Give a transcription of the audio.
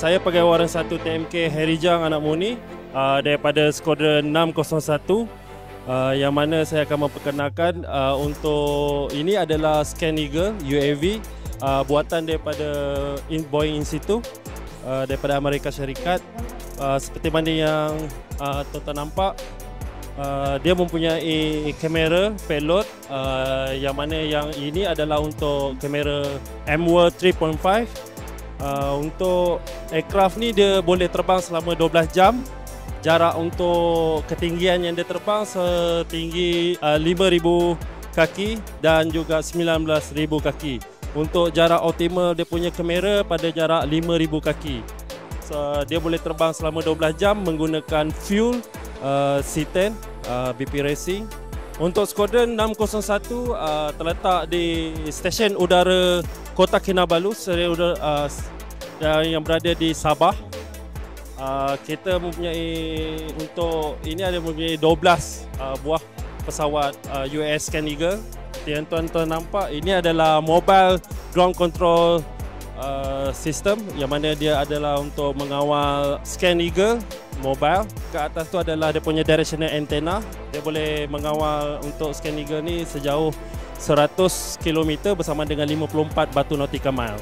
Saya pegawai warang 1 TMK Herijang Anak Muni daripada Skuadron 601, yang mana saya akan memperkenalkan untuk ini adalah Scan Eagle UAV buatan daripada Boeing Institute daripada Amerika Syarikat. Seperti mana yang tuan-tuan nampak, dia mempunyai kamera payload, yang mana yang ini adalah untuk kamera M-World 3.5. Untuk aircraft ni dia boleh terbang selama 12 jam. Jarak untuk ketinggian yang dia terbang setinggi 5,000 kaki dan juga 19,000 kaki. Untuk jarak optimal dia punya kamera pada jarak 5,000 kaki. So, dia boleh terbang selama 12 jam menggunakan fuel C10 BP Racing. Untuk Skuadron 601 terletak di Stesen Udara Kota Kinabalu yang berada di Sabah. Kita mempunyai untuk ini ada mempunyai 12 buah pesawat US Scan Eagle. Yang tuan-tuan nampak ini adalah mobile ground control system, yang mana dia adalah untuk mengawal Scan Eagle mobile. Ke atas tu adalah dia punya directional antenna. Dia boleh mengawal untuk Scan Eagle ni sejauh 100 km bersama dengan 54 batu nautical mile.